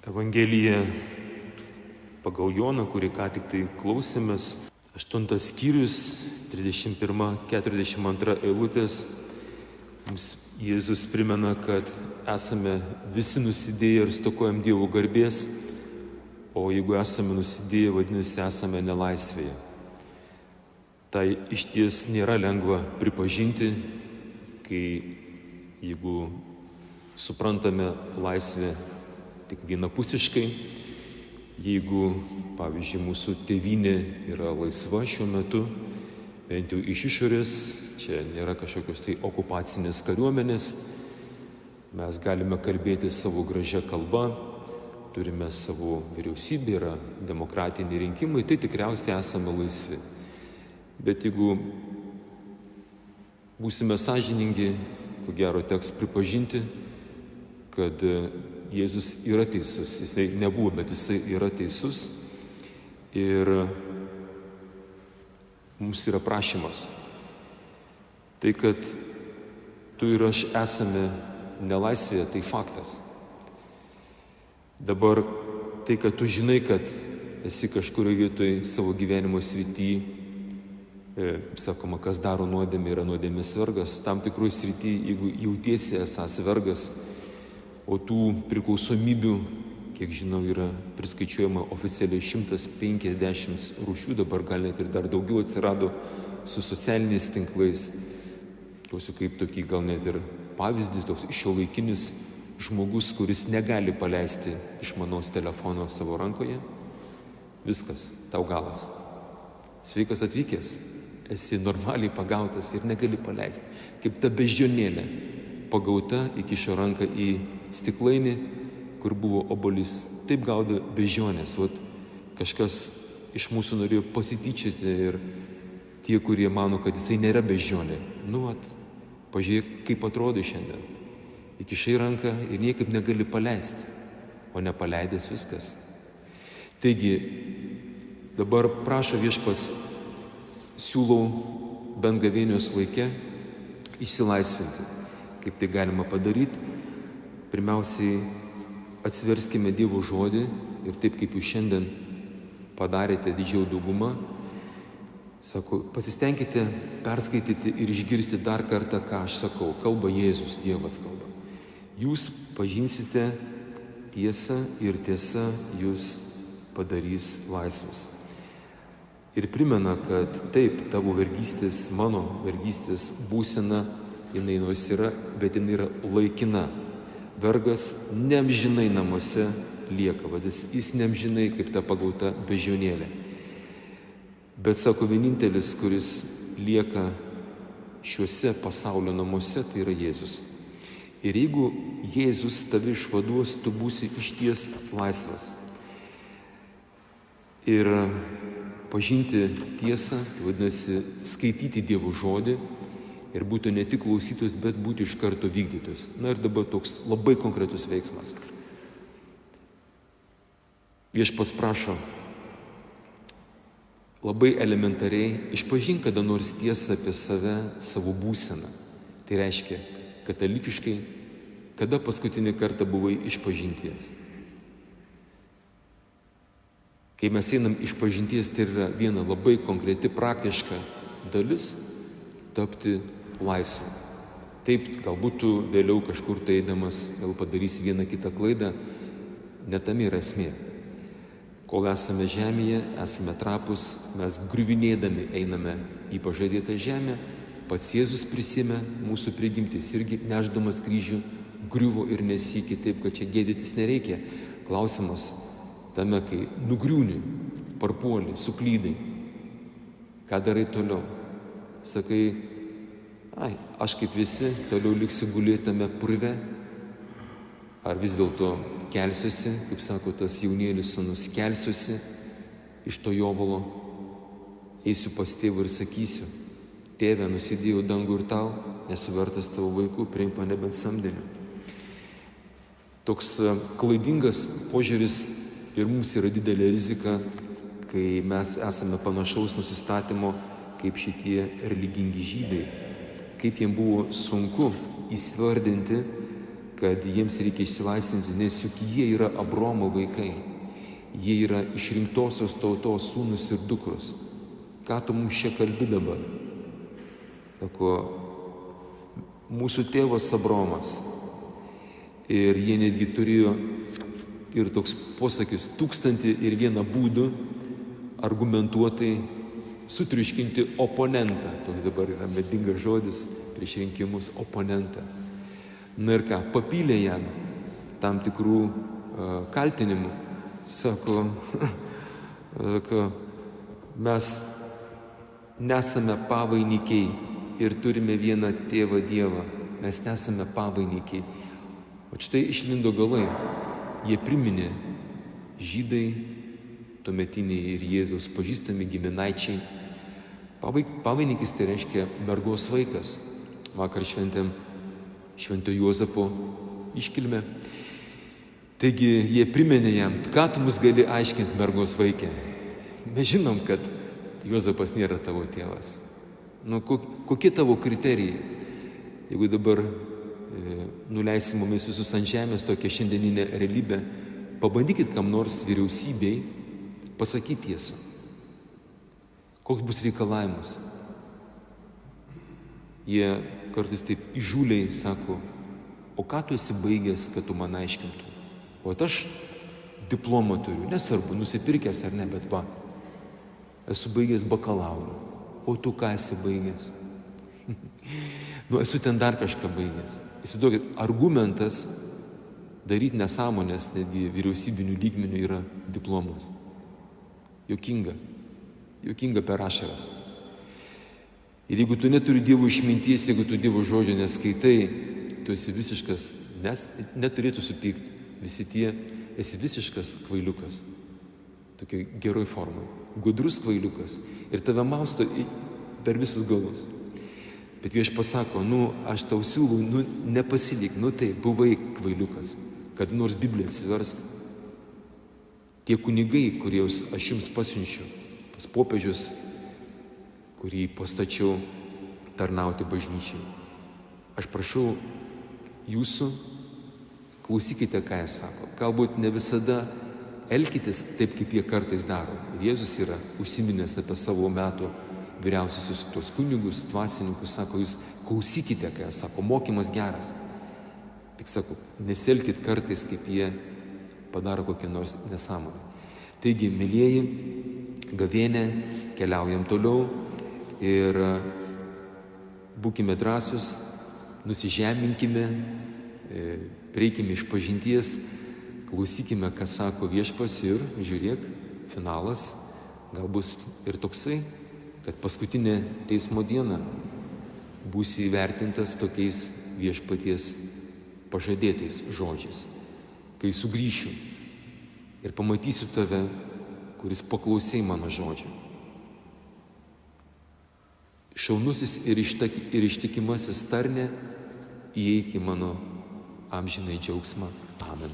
Evangelija pagal Joną, kurį ką tik tai klausėmės, 8 skyrius, 31-42 eilutės, mums Jėzus primena, kad esame visi nusidėję ir stokojam Dievo garbės, o jeigu esame nusidėję, vadinasi, esame nelaisvėje. Tai iš ties nėra lengva pripažinti, jeigu suprantame laisvę tik vienapusiškai, jeigu, pavyzdžiui, mūsų tėvynė yra laisva šiuo metu, bent jau iš išorės, čia nėra kažkokios tai okupacinės kariuomenės, mes galime kalbėti savo gražią kalbą, turime savo vyriausybę, yra demokratiniai rinkimai, tai tikriausiai esame laisvi. Bet jeigu būsime sąžiningi, ko gero teks pripažinti, kad Jėzus yra teisus. Jisai nebuvo, bet jisai yra teisus. Ir mums yra prašymas. Tai, kad tu ir aš esame nelaisvėje, tai faktas. Dabar tai, kad tu žinai, kad esi kažkurioje vietoje savo gyvenimo srityje, sakoma, kas daro nuodėmę, yra nuodėmės vergas. Tam tikroj srityje, jeigu jautiesi esąs vergas, o tų priklausomybių, kiek žinau, yra priskaičiuojama oficialiai 150 rūšių, dabar gal net ir dar daugiau atsirado su socialiniais tinklais. Tuosiu kaip tokį gal net ir pavyzdį, toks šiuolaikinis žmogus, kuris negali paleisti išmanaus telefono savo rankoje. Viskas, tau galas. Sveikas atvykęs, esi normaliai pagautas ir negali paleisti. Kaip ta beždžionėlė pagauta, įkišo ranką į stiklainį, kur buvo obuolys. Taip gaudė beždžionės. Kažkas iš mūsų norėjo pasityčioti ir tie, kurie mano, kad jisai nėra beždžionė. Pažiūrėk, kaip atrodo šiandien. Įkišai ranką ir niekaip negali paleisti, o nepaleidęs viskas. Taigi, dabar prašo Viešpats, siūlau bent gavėnios laike išsilaisvinti. Kaip tai galima padaryti? Pirmiausiai atsiverskime Dievo žodį ir taip, kaip jūs šiandien padarėte didžiausia dauguma, sako, pasistengkite perskaityti ir išgirsti dar kartą, ką aš sakau. Kalba Jėzus, Dievas kalba. Jūs pažinsite tiesą ir tiesa jūs padarys laisvus. Ir primena, kad taip, tavo vergystės, mano vergystės būsena, jinai nors yra, bet jinai yra laikina. Vergas neamžinai namuose lieka, jis neamžinai kaip ta pagauta beždžionėlė. Bet sako, vienintelis, kuris lieka šiuose pasaulio namuose, tai yra Jėzus. Ir jeigu Jėzus tave išvaduos, tu būsi išties laisvas. Ir pažinti tiesą, vadinasi, skaityti Dievo žodį ir būti ne tik klausytus, bet būti iš karto vykdytus. Ir dabar toks labai konkretus veiksmas. Viešpats prašo labai elementariai išpažink kada nors tiesą apie save, savo būseną. Tai reiškia, katalikiškai, kada paskutinį kartą buvai išpažinties. Kai mes einam išpažinties, tai yra viena labai konkreti, praktiška dalis tapti laisvu. Taip, galbūt tu vėliau kažkur tai eidamas gal padarysi vieną kitą klaidą, netame yra esmė. Kol esame žemėje, esame trapus, mes griuvinėdami einame į pažadėtą žemę, pats Jėzus prisėmė mūsų prigimtis irgi nešdamas kryžių, griuvo ir nesykį, taip, kad čia gėdytis nereikia. Klausimas tame, kai nugriūni, parpuoli, suklydai, ką darai toliau? Sakai, aš kaip visi toliau liksiu gulėtame purve, ar vis dėlto kelsiuosi, kaip sako tas jaunėlis sūnus, kelsiuosi iš to jovalo, eisiu pas tėvą ir sakysiu, tėve, nusidėjau dangų ir tau, nesu vertas tavo vaikų, priimk mane bent samdiniu. Toks klaidingas požiūris ir mums yra didelė rizika, kai mes esame panašaus nusistatymo kaip šitie religingi žydai, kaip jiems buvo sunku įsivardinti, kad jiems reikia išsilaisvinti, nes juk jie yra Abraomo vaikai. Jie yra išrinktosios tautos sūnus ir dukros. Ką tu mums čia kalbi dabar? Sako, mūsų tėvas Abraomas. Ir jie netgi turėjo ir toks posakis 1001 būdų argumentuotai sutriuškinti oponentą. Toks dabar yra medingas žodis prieš rinkimus - oponentą. Na ir ką, papylė jam tam tikrų kaltinimų. Sako, mes nesame pavainikiai ir turime vieną tėvą Dievą. Mes nesame pavainikiai. O štai išlindo galai. Jie priminė žydai, tuometiniai ir Jėzaus pažįstami giminaičiai. Pavainikis tai reiškia mergos vaikas. Vakar šventėm Švento Juozapo iškilmę. Taigi jie priminė jam, ką tu mus gali aiškinti, mergos vaikė. Mes žinom, kad Juozapas nėra tavo tėvas. Nu, kokie tavo kriterijai? Jeigu dabar nuleisim mumis visus ant žemės tokią šiandieninę realybę, pabandykit kam nors vyriausybei pasakyti tiesą. Koks bus reikalavimas? Jie kartais taip įžūliai sako, o ką tu esi baigęs, kad tu man aiškintų? O aš diplomą turiu, nesvarbu, nusipirkęs ar ne, bet va, esu baigęs bakalaurą. O tu ką esi baigęs? Esu ten dar kažką baigęs. Įsivaizduokit, argumentas daryti nesąmonės, netgi vyriausybinių lygmenių yra diplomas. Juokinga. Juokinga per ašaras. Ir jeigu tu neturi Dievo išminties, jeigu tu Dievo žodžio neskaitai, tu esi visiškas, nes neturėtų supykti. Visi tie, esi visiškas kvailiukas. Tokia geroj formai. Gudrus kvailiukas. Ir tave mausto per visus galus. Bet vieš pasako, aš tau siūlau, nepasilik, tai buvai kvailiukas. Kad nors Bibliją atsiversk. Tie kunigai, kuriuos aš jums pasiunčiu, pas popiežius, kurį pastačiau tarnauti bažnyčiai. Aš prašau jūsų, klausykite, ką jis sako. Galbūt ne visada elkitės taip, kaip jie kartais daro. Ir Jėzus yra užsiminęs apie savo metų vyriausiusius tuos kunigus, dvasininkus, sako, jūs klausykite, ką jis sako, mokymas geras. Tik sako, nesielkit kartais, kaip jie padaro kokią nors nesąmonę. Taigi, mylieji, gavėnė, keliaujam toliau. Ir būkime drąsūs, nusižeminkime, prieikime iš pažinties, klausykime, ką sako Viešpats ir žiūrėk, finalas galbūt ir toksai, kad paskutinė teismo diena būsi įvertintas tokiais Viešpaties pažadėtais žodžiais. Kai sugrįšiu ir pamatysiu tave, kuris paklausei mano žodžio. Šaunusis ir ištikimasis tarne, įeik į mano amžinai džiaugsmą. Amen.